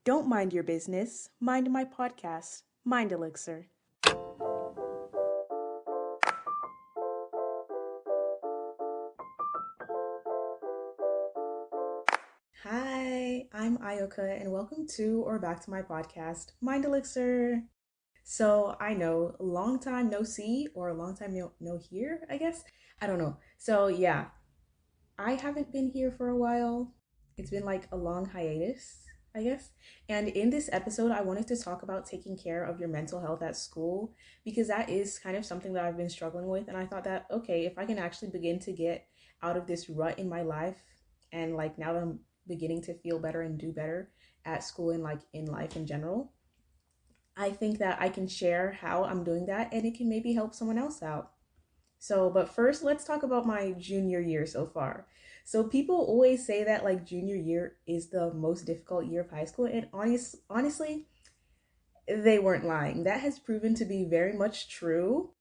Don't mind your business, mind my podcast, Mind Elixir. Hi, I'm Ayoka, and welcome to or back to my podcast, Mind Elixir. So I know, long time no see, or a long time no hear, I guess. I don't know. So yeah, I haven't been here for a while. It's been like a long hiatus, I guess. And in this episode, I wanted to talk about taking care of your mental health at school because that is kind of something that I've been struggling with. And I thought that, okay, if I can actually begin to get out of this rut in my life, and like now that I'm beginning to feel better and do better at school and like in life in general, I think that I can share how I'm doing that and it can maybe help someone else out. So, but first, let's talk about my junior year so far. So, people always say that like junior year is the most difficult year of high school, and honestly, they weren't lying. That has proven to be very much true.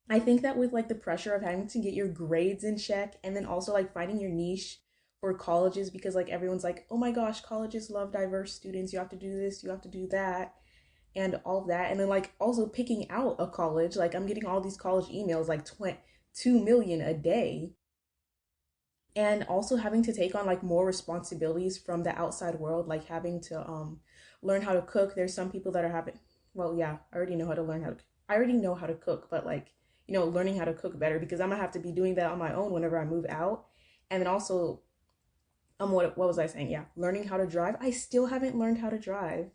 I think that with like the pressure of having to get your grades in check and then also like finding your niche for colleges because like everyone's like, "Oh my gosh, colleges love diverse students. You have to do this, you have to do that." And all of that, and then like also picking out a college, like I'm getting all these college emails like 2 million a day, and also having to take on like more responsibilities from the outside world, like having to learn how to cook. There's some people that are having, well, yeah, I already know how to cook, but like, learning how to cook better because I'm gonna have to be doing that on my own whenever I move out. And then also, what was I saying? Yeah, learning how to drive. I still haven't learned how to drive.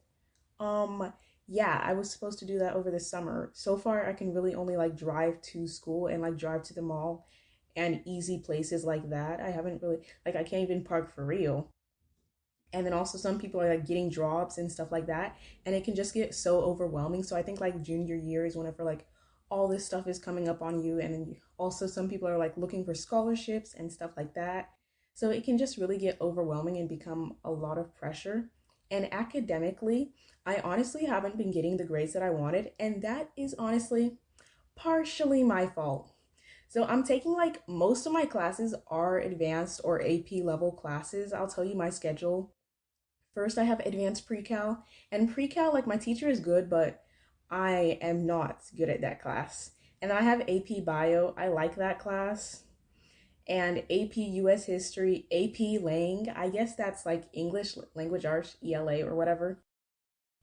um, yeah, I was supposed to do that over the summer. So far, I can really only like drive to school and like drive to the mall and easy places like that. I haven't really, like, I can't even park for real. And then also, some people are like getting jobs and stuff like that. And it can just get so overwhelming. So I think like junior year is whenever like all this stuff is coming up on you. And then also, some people are like looking for scholarships and stuff like that. So it can just really get overwhelming and become a lot of pressure. And academically, I honestly haven't been getting the grades that I wanted. And that is honestly partially my fault. So I'm taking like most of my classes are advanced or AP level classes. I'll tell you my schedule. First, I have advanced pre-cal, and pre-cal, like my teacher is good, but I am not good at that class. And then I have AP bio. I like that class. And AP US history, AP Lang. I guess that's like English language arts, ELA or whatever.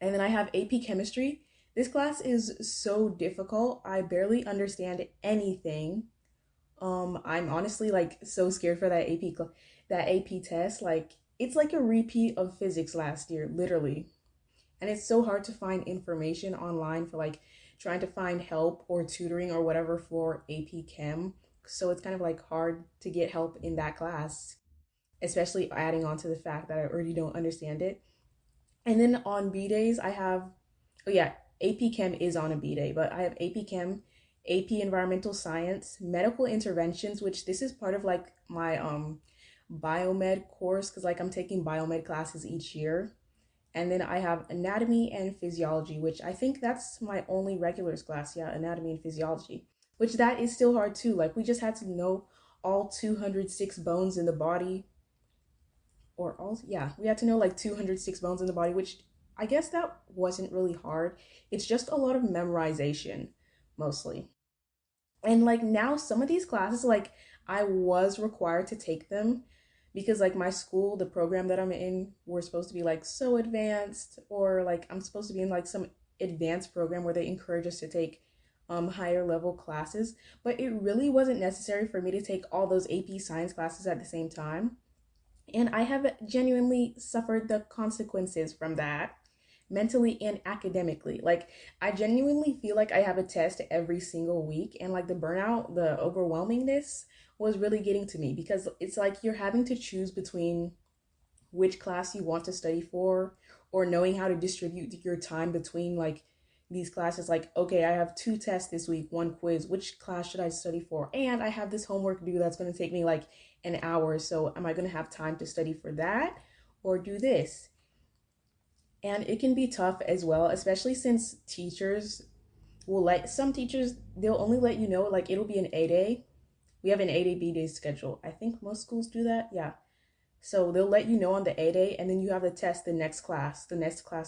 And then I have AP chemistry. This class is so difficult. I barely understand anything. I'm honestly like so scared for that AP test. Like it's like a repeat of physics last year, literally. And it's so hard to find information online for like trying to find help or tutoring or whatever for AP Chem. So it's kind of like hard to get help in that class, especially adding on to the fact that I already don't understand it. And then on B days, I have, oh yeah, AP Chem is on a B day, but I have AP Chem, AP Environmental Science, Medical Interventions, which this is part of like my biomed course because like I'm taking biomed classes each year. And then I have Anatomy and Physiology, which I think that's my only regulars class. Yeah, Anatomy and Physiology, which that is still hard too. Like we just had to know all 206 bones in the body, or all, yeah, we had to know like 206 bones in the body, which I guess that wasn't really hard. It's just a lot of memorization mostly. And like now some of these classes, like I was required to take them because like my school, the program that I'm in, we're supposed to be like so advanced, or like I'm supposed to be in like some advanced program where they encourage us to take higher level classes, but it really wasn't necessary for me to take all those AP science classes at the same time. And I have genuinely suffered the consequences from that mentally and academically. Like, I genuinely feel like I have a test every single week, and like the burnout, the overwhelmingness was really getting to me because it's like you're having to choose between which class you want to study for, or knowing how to distribute your time between like these classes. Like, okay, I have two tests this week, one quiz, which class should I study for? And I have this homework due that's going to take me like an hour, so am I going to have time to study for that or do this? And it can be tough as well, especially since teachers will let some teachers, they'll only let you know like it'll be an A day. We have an A day B day schedule. I think most schools do that. Yeah. So they'll let you know on the A day, and then you have the test the next class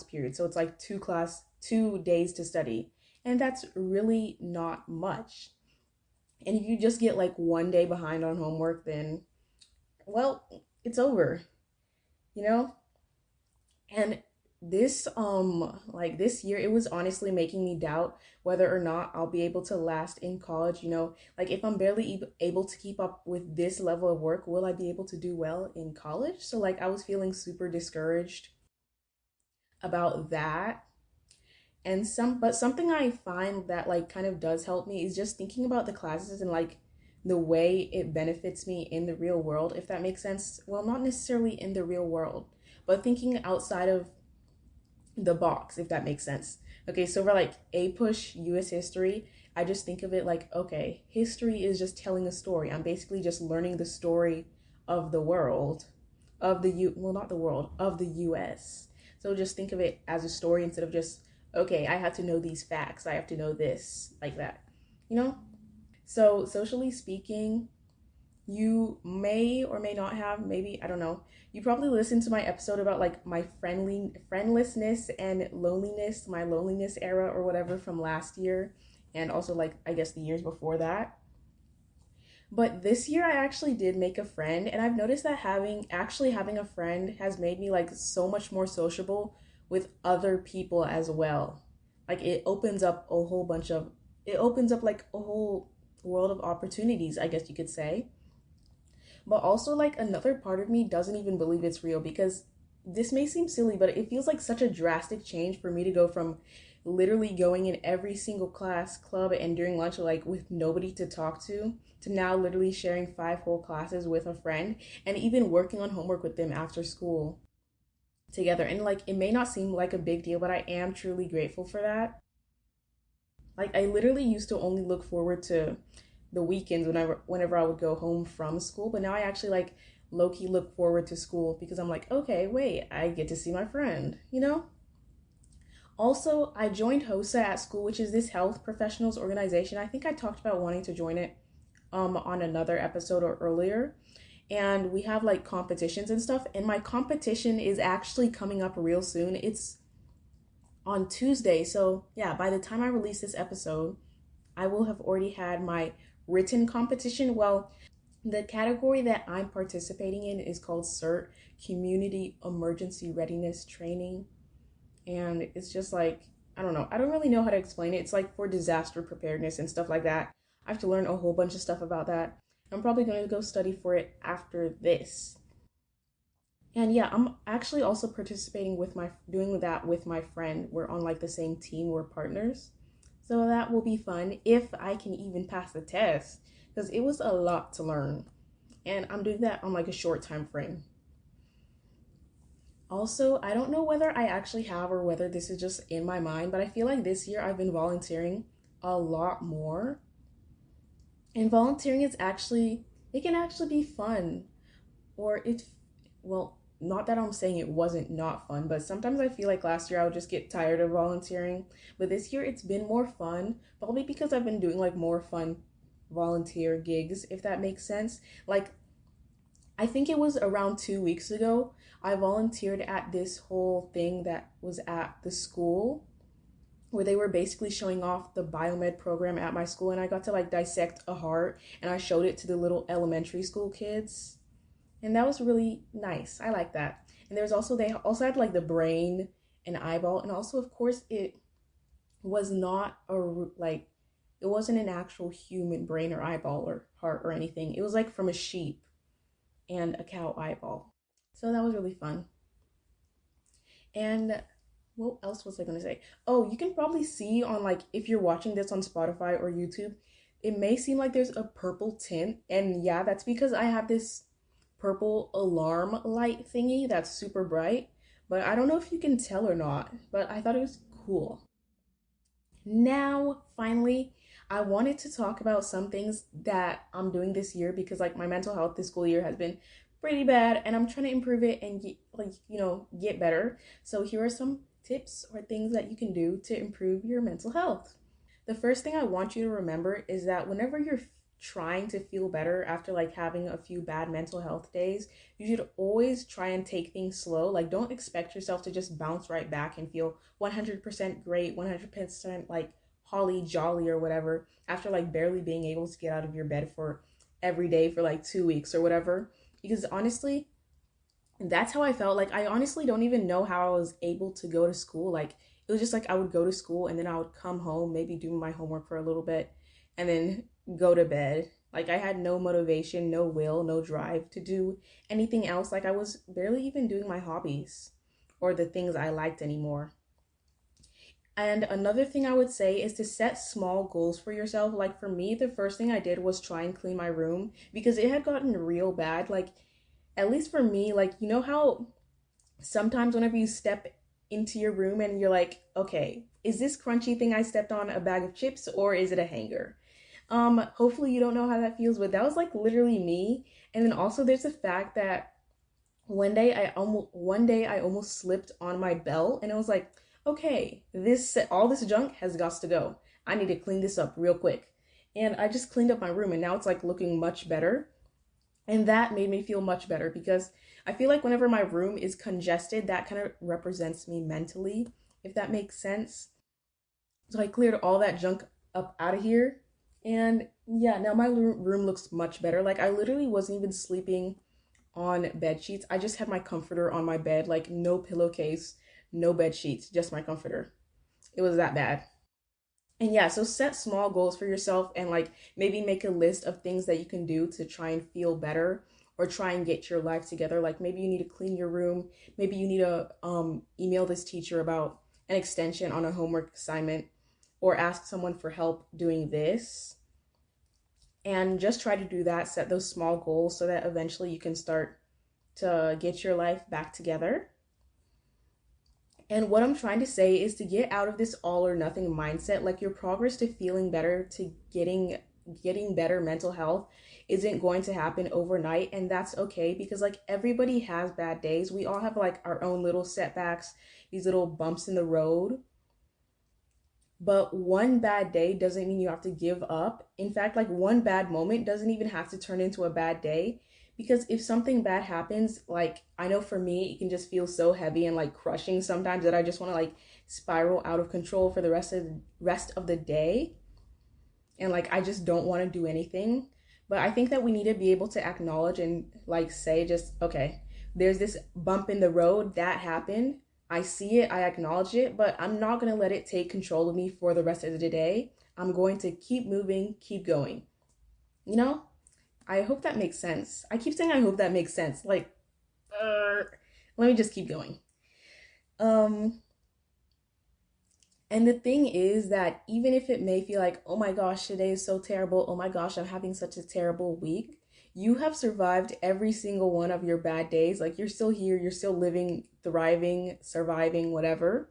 period. So it's like 2 days to study. And that's really not much. And if you just get like 1 day behind on homework, then, well, it's over, you know? And this year, it was honestly making me doubt whether or not I'll be able to last in college. Like if I'm barely able to keep up with this level of work, will I be able to do well in college? So like I was feeling super discouraged about that. And something I find that like kind of does help me is just thinking about the classes and like the way it benefits me in the real world, if that makes sense. Well, not necessarily in the real world, but thinking outside of the box, if that makes sense. Okay, so for like A push US history, I just think of it like, okay, history is just telling a story. I'm basically just learning the story of the world, well, not the world, of the US. So just think of it as a story instead of just, okay, I have to know these facts. I have to know this, like that. You know? So, socially speaking, you may or may not have, maybe, I don't know. You probably listened to my episode about like my friendlessness and loneliness, my loneliness era or whatever from last year, and also like I guess the years before that. But this year I actually did make a friend, and I've noticed that having a friend has made me like so much more sociable with other people as well. Like it opens up like a whole world of opportunities, I guess you could say. But also, like, another part of me doesn't even believe it's real because this may seem silly, but it feels like such a drastic change for me to go from literally going in every single class, club, and during lunch, like, with nobody to talk to now literally sharing 5 whole classes with a friend and even working on homework with them after school together. And, like, it may not seem like a big deal, but I am truly grateful for that. Like I literally used to only look forward to the weekends whenever I would go home from school, but now I actually like low key look forward to school because I'm like, okay, wait, I get to see my friend, you know? Also, I joined HOSA at school, which is this health professionals organization. I think I talked about wanting to join it on another episode or earlier. And we have like competitions and stuff, and my competition is actually coming up real soon. It's on Tuesday. So, yeah, by the time I release this episode, I will have already had my written competition. Well, the category that I'm participating in is called CERT, Community Emergency Readiness Training. And it's just like, I don't know. I don't really know how to explain it. It's like for disaster preparedness and stuff like that. I have to learn a whole bunch of stuff about that. I'm probably going to go study for it after this. And yeah, I'm actually also participating with doing that with my friend. We're on like the same team, we're partners. So that will be fun if I can even pass the test because it was a lot to learn. And I'm doing that on like a short time frame. Also, I don't know whether I actually have or whether this is just in my mind, but I feel like this year I've been volunteering a lot more. And volunteering it can actually be fun. Or well, not that I'm saying it wasn't not fun, but sometimes I feel like last year I would just get tired of volunteering. But this year it's been more fun, probably because I've been doing like more fun volunteer gigs, if that makes sense. Like, I think it was around 2 weeks ago, I volunteered at this whole thing that was at the school where they were basically showing off the biomed program at my school, and I got to like dissect a heart and I showed it to the little elementary school kids, and that was really nice. I like that. And they also had like the brain and eyeball, and also of course it was not like it wasn't an actual human brain or eyeball or heart or anything. It was like from a sheep and a cow eyeball. So that was really fun. And what else was I gonna say? Oh, you can probably see on like if you're watching this on Spotify or YouTube, it may seem like there's a purple tint, and yeah, that's because I have this purple alarm light thingy that's super bright, but I don't know if you can tell or not, but I thought it was cool. Now, finally, I wanted to talk about some things that I'm doing this year because like my mental health this school year has been pretty bad and I'm trying to improve it and get better. So here are some tips or things that you can do to improve your mental health. The first thing I want you to remember is that whenever you're trying to feel better after like having a few bad mental health days, you should always try and take things slow. Like, don't expect yourself to just bounce right back and feel 100% great, 100% like holly jolly or whatever after like barely being able to get out of your bed for every day for like 2 weeks or whatever. Because honestly, that's how I felt. Like, I honestly don't even know how I was able to go to school. Like, it was just like I would go to school and then I would come home, maybe do my homework for a little bit, and then go to bed. Like, I had no motivation, no will, no drive to do anything else. Like, I was barely even doing my hobbies or the things I liked anymore. And another thing I would say is to set small goals for yourself. Like, for me, the first thing I did was try and clean my room because it had gotten real bad. Like, at least for me, like, you know how sometimes whenever you step into your room and you're like, okay, is this crunchy thing I stepped on a bag of chips or is it a hanger? Hopefully you don't know how that feels, but that was like literally me. And then also there's the fact that one day I almost slipped on my belt and it was like, okay, this all this junk has got to go. I need to clean this up real quick. And I just cleaned up my room and now it's like looking much better. And that made me feel much better because I feel like whenever my room is congested, that kind of represents me mentally, if that makes sense. So I cleared all that junk up out of here. And yeah, now my room looks much better. Like, I literally wasn't even sleeping on bed sheets. I just had my comforter on my bed, like no pillowcase, no bed sheets, just my comforter. It was that bad. And yeah, so set small goals for yourself and like maybe make a list of things that you can do to try and feel better or try and get your life together. Like, maybe you need to clean your room, maybe you need to email this teacher about an extension on a homework assignment or ask someone for help doing this. And just try to do that, set those small goals so that eventually you can start to get your life back together. And what I'm trying to say is to get out of this all or nothing mindset. Like, your progress to feeling better, to getting better mental health isn't going to happen overnight, and that's okay because like everybody has bad days. We all have like our own little setbacks, these little bumps in the road. But one bad day doesn't mean you have to give up. In fact, like, one bad moment doesn't even have to turn into a bad day. Because if something bad happens, like, I know for me, it can just feel so heavy and like crushing sometimes that I just want to like spiral out of control for the rest of the day. And like, I just don't want to do anything. But I think that we need to be able to acknowledge and like say, just, okay, there's this bump in the road that happened. I see it, I acknowledge it, but I'm not going to let it take control of me for the rest of the day. I'm going to keep moving, keep going. You know? I hope that makes sense. I keep saying I hope that makes sense. Like, let me just keep going. Um, and the thing is that even if it may feel like, oh my gosh, today is so terrible. Oh my gosh, I'm having such a terrible week. You have survived every single one of your bad days. Like, you're still here, you're still living, thriving, surviving, whatever.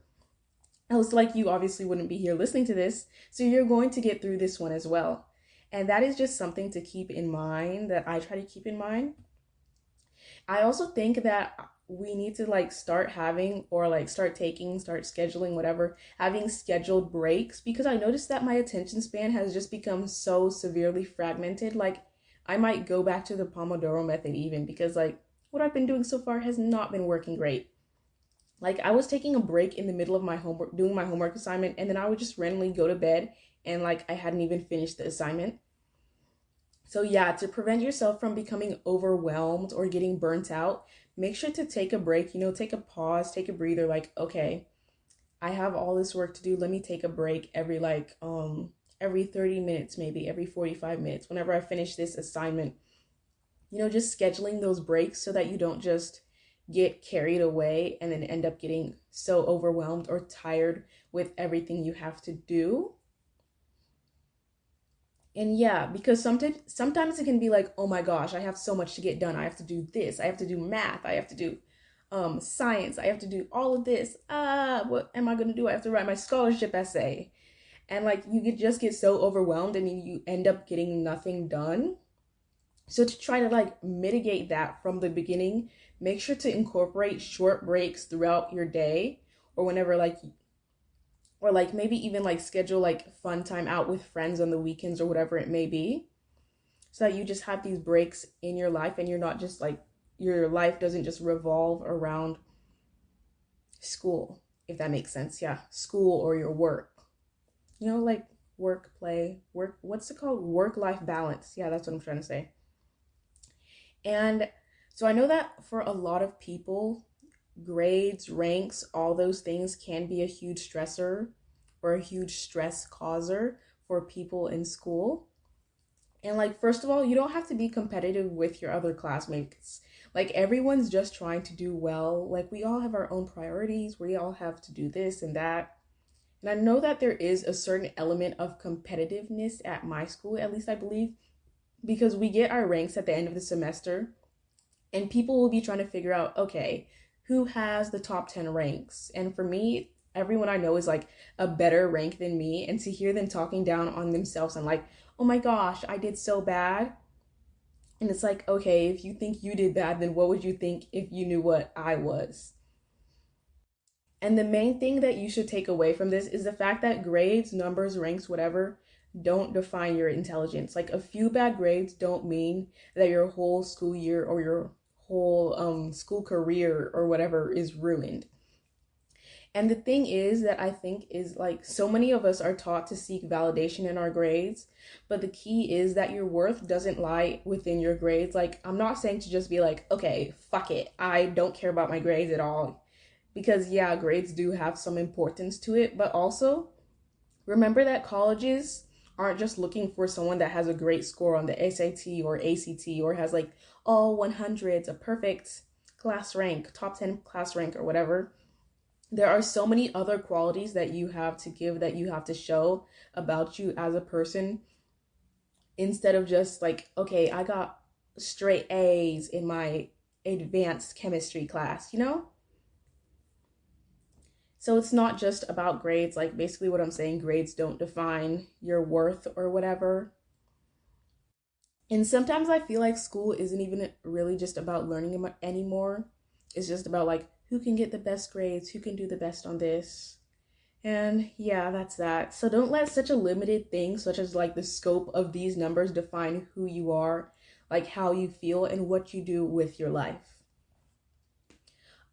Else, like, you obviously wouldn't be here listening to this. So you're going to get through this one as well. And that is just something to keep in mind, that I try to keep in mind. I also think that we need to like start having or like start scheduling, whatever, having scheduled breaks, because I noticed that my attention span has just become so severely fragmented. Like, I might go back to the Pomodoro method even because like what I've been doing so far has not been working great. Like, I was taking a break in the middle of my homework, doing my homework assignment, and then I would just randomly go to bed and like I hadn't even finished the assignment. So yeah, to prevent yourself from becoming overwhelmed or getting burnt out, make sure to take a break, take a pause, take a breather, like, okay, I have all this work to do. Let me take a break every 30 minutes, maybe every 45 minutes, whenever I finish this assignment. Just scheduling those breaks so that you don't just get carried away and then end up getting so overwhelmed or tired with everything you have to do. And yeah, because sometimes it can be like, oh my gosh, I have so much to get done. I have to do this. I have to do math. I have to do science. I have to do all of this. What am I gonna do? I have to write my scholarship essay. And like, you could just get so overwhelmed and you end up getting nothing done. So to try to like mitigate that from the beginning, make sure to incorporate short breaks throughout your day, or whenever like, or like maybe even like schedule like fun time out with friends on the weekends or whatever it may be. so that you just have these breaks in your life and you're not just like, your life doesn't just revolve around school, if that makes sense. Yeah, school or your work. Like work, play, work, what's it called? Work life balance. Yeah, that's what I'm trying to say. And so I know that for a lot of people, grades, ranks, all those things can be a huge stressor or a huge stress causer for people in school. And like, first of all, you don't have to be competitive with your other classmates. Like, everyone's just trying to do well. Like, we all have our own priorities. We all have to do this and that. And I know that there is a certain element of competitiveness at my school, at least I believe, because we get our ranks at the end of the semester, and people will be trying to figure out, okay, who has the top 10 ranks? And for me, everyone I know is like a better rank than me. And to hear them talking down on themselves and like, oh my gosh, I did so bad. And it's like, okay, if you think you did bad, then what would you think if you knew what I was? And the main thing that you should take away from this is the fact that grades, numbers, ranks, whatever, don't define your intelligence. Like, a few bad grades don't mean that your whole school year or your whole school career or whatever is ruined. And the thing is that I think is like, so many of us are taught to seek validation in our grades, but the key is that your worth doesn't lie within your grades. Like, I'm not saying to just be like, okay, fuck it, I don't care about my grades at all. Because yeah, grades do have some importance to it, but also remember that colleges aren't just looking for someone that has a great score on the SAT or ACT or has like all 100s, a perfect class rank, top 10 class rank or whatever. There are so many other qualities that you have to give, that you have to show about you as a person, instead of just like, okay, I got straight A's in my advanced chemistry class. So it's not just about grades. Like, basically what I'm saying, grades don't define your worth or whatever. And sometimes I feel like school isn't even really just about learning anymore. It's just about like, who can get the best grades, who can do the best on this. And yeah, that's that. So don't let such a limited thing, such as like the scope of these numbers, define who you are, like how you feel, and what you do with your life.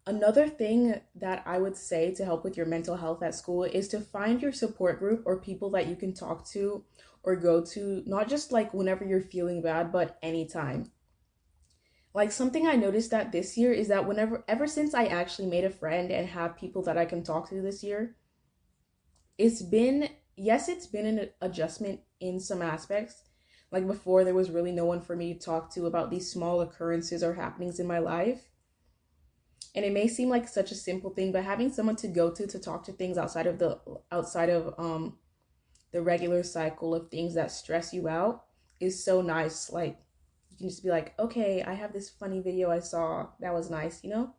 Another thing that I would say to help with your mental health at school is to find your support group or people that you can talk to or go to, not just like whenever you're feeling bad, but anytime. Like, something I noticed that this year is that ever since I actually made a friend and have people that I can talk to this year, it's been, yes, it's been an adjustment in some aspects. Like, before, there was really no one for me to talk to about these small occurrences or happenings in my life. And it may seem like such a simple thing, but having someone to go to talk to things outside of the regular cycle of things that stress you out is so nice. Like, you can just be like, okay, I have this funny video I saw that was nice. Or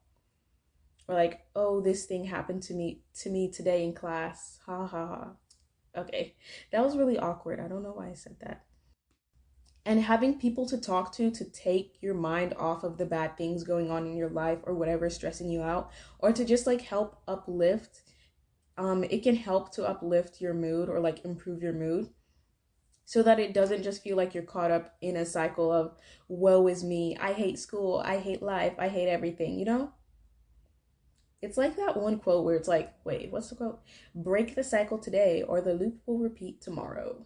like, oh, this thing happened to me today in class. Ha ha ha. Okay, that was really awkward. I don't know why I said that. And having people to talk to take your mind off of the bad things going on in your life or whatever is stressing you out, or to just like help uplift, it can help to uplift your mood or like improve your mood, so that it doesn't just feel like you're caught up in a cycle of woe is me, I hate school, I hate life, I hate everything. It's like that one quote where it's like, wait, what's the quote? Break the cycle today or the loop will repeat tomorrow.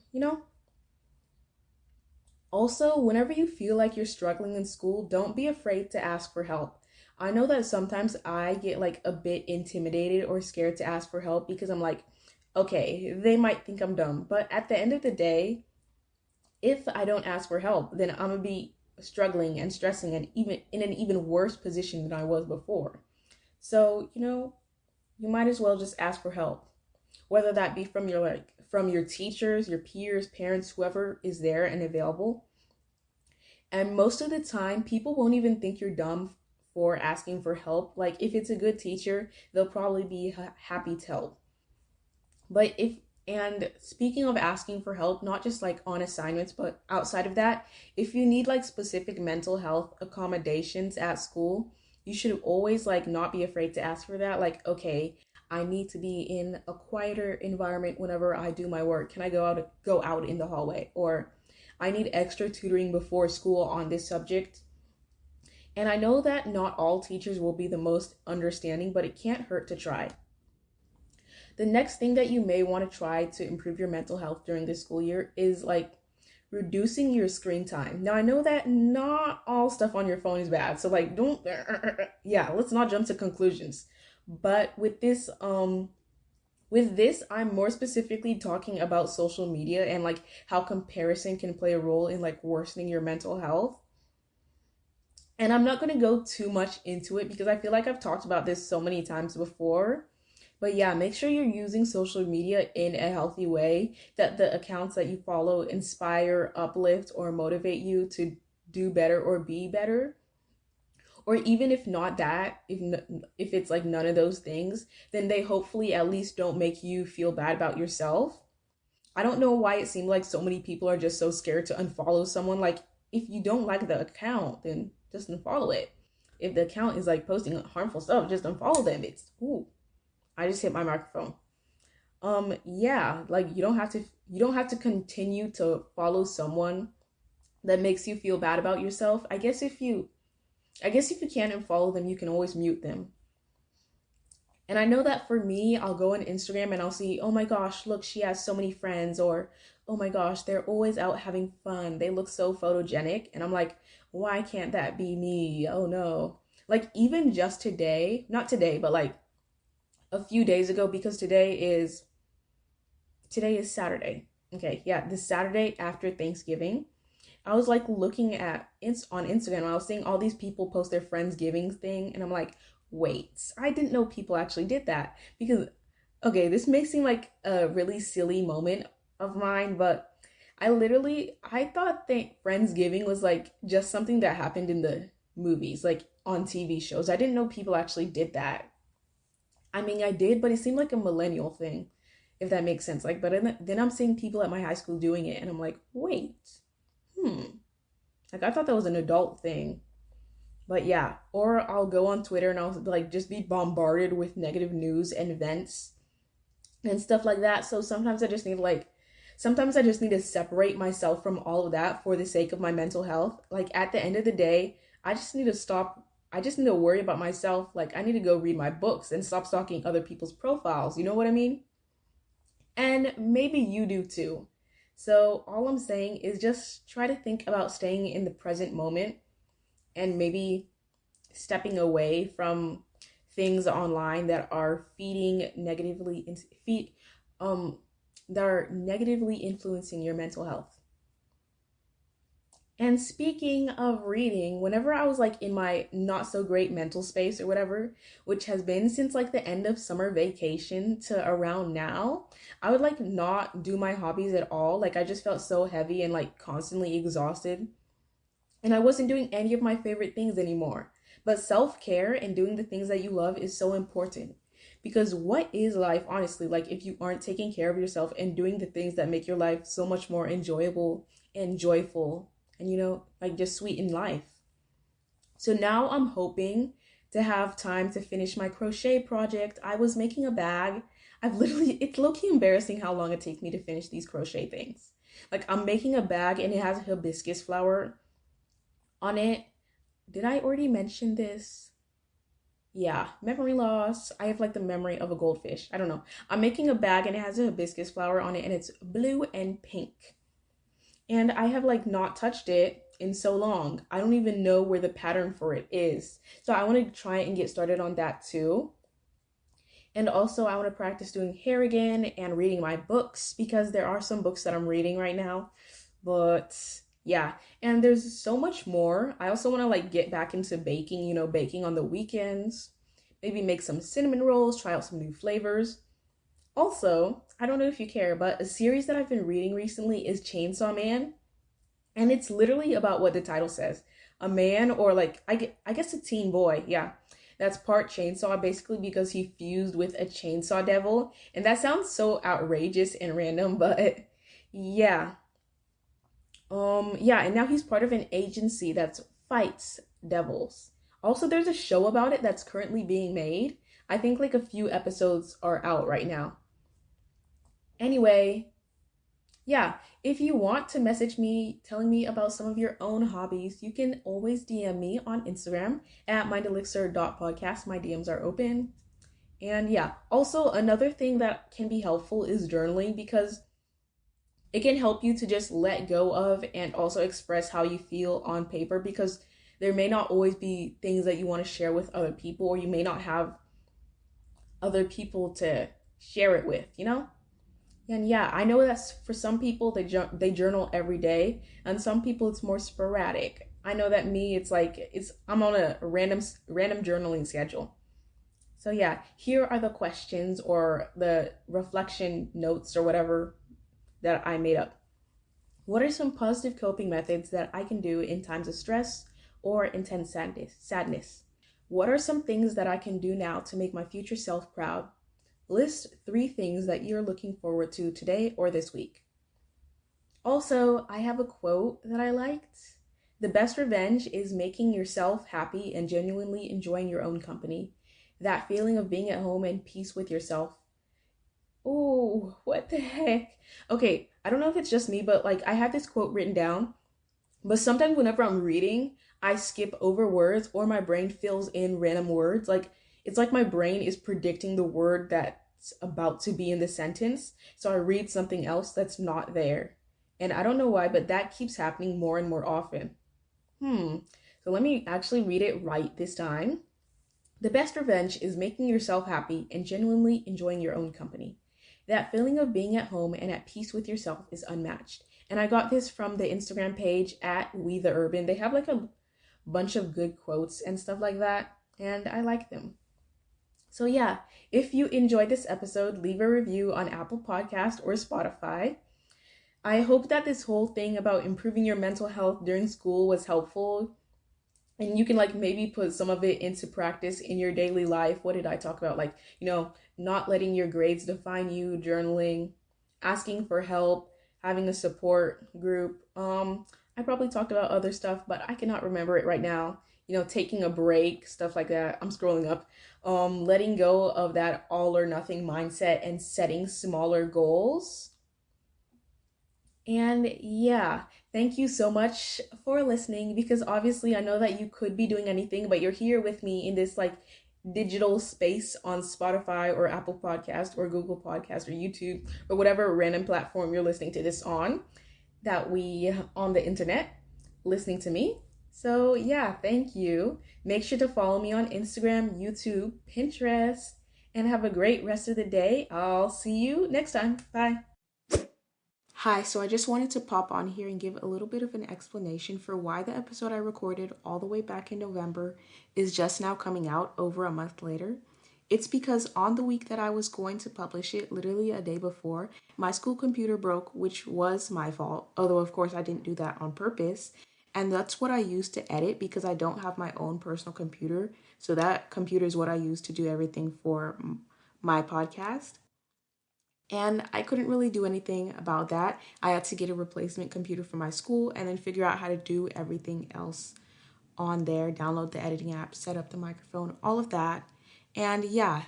Also, whenever you feel like you're struggling in school, don't be afraid to ask for help. I know that sometimes I get like a bit intimidated or scared to ask for help because I'm like, okay, they might think I'm dumb. But at the end of the day, if I don't ask for help, then I'm gonna be struggling and stressing and even in an even worse position than I was before. So, you might as well just ask for help. Whether that be from your teachers, your peers, parents, whoever is there and available. And most of the time, people won't even think you're dumb for asking for help. Like, if it's a good teacher, they'll probably be happy to help. But and speaking of asking for help, not just like on assignments, but outside of that, if you need like specific mental health accommodations at school, you should always like not be afraid to ask for that. Like, okay, I need to be in a quieter environment whenever I do my work. Can I go out in the hallway? Or I need extra tutoring before school on this subject. And I know that not all teachers will be the most understanding, but it can't hurt to try. The next thing that you may want to try to improve your mental health during this school year is like reducing your screen time. Now, I know that not all stuff on your phone is bad. So like don't yeah, let's not jump to conclusions. But with this, I'm more specifically talking about social media and like how comparison can play a role in like worsening your mental health. And I'm not going to go too much into it because I feel like I've talked about this so many times before. But yeah, make sure you're using social media in a healthy way, that the accounts that you follow inspire, uplift, or motivate you to do better or be better. Or even if not that, if it's like none of those things, then they hopefully at least don't make you feel bad about yourself. I don't know why it seemed like so many people are just so scared to unfollow someone. Like, if you don't like the account, then just unfollow it. If the account is like posting harmful stuff, just unfollow them. It's ooh, I just hit my microphone. Yeah, like you don't have to continue to follow someone that makes you feel bad about yourself. I guess if you can't unfollow them, you can always mute them. And I know that for me, I'll go on Instagram and I'll see, oh my gosh, look, she has so many friends, or oh my gosh, they're always out having fun. They look so photogenic. And I'm like, why can't that be me? Oh no. Like, even just today, not today, but like a few days ago, because today is Saturday. Okay, yeah, this Saturday after Thanksgiving, I was like looking at on Instagram. I was seeing all these people post their Friendsgiving thing, and I'm like, wait, I didn't know people actually did that. Because, okay, this may seem like a really silly moment of mine, but I thought that Friendsgiving was like just something that happened in the movies, like on TV shows. I didn't know people actually did that. I mean, I did, but it seemed like a millennial thing, if that makes sense. Like, but then I'm seeing people at my high school doing it, and I'm like, wait, hmm. Like, I thought that was an adult thing. But yeah, or I'll go on Twitter and I'll like just be bombarded with negative news and events and stuff like that. So sometimes I just need to separate myself from all of that for the sake of my mental health. Like, at the end of the day, I just need to stop. I just need to worry about myself. Like, I need to go read my books and stop stalking other people's profiles. You know what I mean? And maybe you do too. So all I'm saying is just try to think about staying in the present moment, and maybe stepping away from things online that are feed um that are negatively influencing your mental health. And speaking of reading, whenever I was like in my not so great mental space or whatever, which has been since like the end of summer vacation to around now, I would like not do my hobbies at all. Like, I just felt so heavy and like constantly exhausted. And I wasn't doing any of my favorite things anymore. But self care and doing the things that you love is so important. Because what is life, honestly, like if you aren't taking care of yourself and doing the things that make your life so much more enjoyable and joyful and, like just sweet in life? So now I'm hoping to have time to finish my crochet project. I was making a bag. It's low-key embarrassing how long it takes me to finish these crochet things. Like, I'm making a bag and it has hibiscus flower on it. Did I already mention this? Yeah, memory loss. I have like the memory of a goldfish. I don't know. I'm making a bag and it has a hibiscus flower on it, and it's blue and pink. And I have like not touched it in so long. I don't even know where the pattern for it is. So I want to try and get started on that too. And also, I want to practice doing hair again and reading my books, because there are some books that I'm reading right now. But yeah, and there's so much more. I also want to like get back into baking, baking on the weekends. Maybe make some cinnamon rolls, try out some new flavors. Also, I don't know if you care, but a series that I've been reading recently is Chainsaw Man. And it's literally about what the title says. A man, or like, I guess a teen boy, yeah. That's part chainsaw, basically, because he fused with a chainsaw devil. And that sounds so outrageous and random, but yeah. Yeah, and now he's part of an agency that fights devils. Also, there's a show about it that's currently being made. I think like a few episodes are out right now. Anyway, Yeah, if you want to message me telling me about some of your own hobbies, you can always DM me on Instagram at mindelixir.podcast. My DMs are open. And yeah, also another thing that can be helpful is journaling because it can help you to just let go of and also express how you feel on paper because there may not always be things that you want to share with other people, or you may not have other people to share it with, you know? And yeah, I know that's for some people they journal every day, and some people it's more sporadic. I know that me, it's like it's I'm on a random journaling schedule. So yeah, here are the questions or the reflection notes or whatever that I made up. What are some positive coping methods that I can do in times of stress or intense sadness? What are some things that I can do now to make my future self proud? List 3 things that you're looking forward to today or this week. Also, I have a quote that I liked. The best revenge is making yourself happy and genuinely enjoying your own company. That feeling of being at home and peace with yourself. Oh, what the heck? Okay, I don't know if it's just me, but like I have this quote written down, but sometimes whenever I'm reading, I skip over words or my brain fills in random words. Like it's like my brain is predicting the word that's about to be in the sentence. So I read something else that's not there. And I don't know why, but that keeps happening more and more often. Hmm. So let me actually read it right this time. The best revenge is making yourself happy and genuinely enjoying your own company. That feeling of being at home and at peace with yourself is unmatched. And I got this from the Instagram page at We the Urban. They have like a bunch of good quotes and stuff like that, and I like them. So yeah, if you enjoyed this episode, leave a review on Apple Podcast or Spotify. I hope that this whole thing about improving your mental health during school was helpful, and you can like maybe put some of it into practice in your daily life. What did I talk about? Like, not letting your grades define you, journaling, asking for help, having a support group. I probably talked about other stuff, but I cannot remember it right now. Taking a break, stuff like that. I'm scrolling up. Letting go of that all or nothing mindset and setting smaller goals. And yeah, thank you so much for listening because obviously I know that you could be doing anything, but you're here with me in this like digital space on Spotify or Apple Podcast or Google Podcast or YouTube or whatever random platform you're listening to this on, that we on the internet listening to me. So yeah, thank you. Make sure to follow me on Instagram, YouTube, Pinterest, and have a great rest of the day. I'll see you next time. Bye. Hi, so I just wanted to pop on here and give a little bit of an explanation for why the episode I recorded all the way back in November is just now coming out over a month later. It's because on the week that I was going to publish it, literally a day before, my school computer broke, which was my fault, although of course I didn't do that on purpose. And that's what I use to edit because I don't have my own personal computer. So that computer is what I use to do everything for my podcast. And I couldn't really do anything about that. I had to get a replacement computer for my school and then figure out how to do everything else on there, download the editing app, set up the microphone, all of that. And yeah,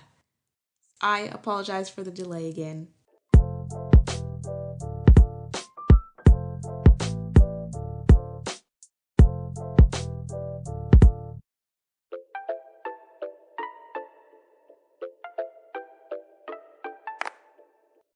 I apologize for the delay again.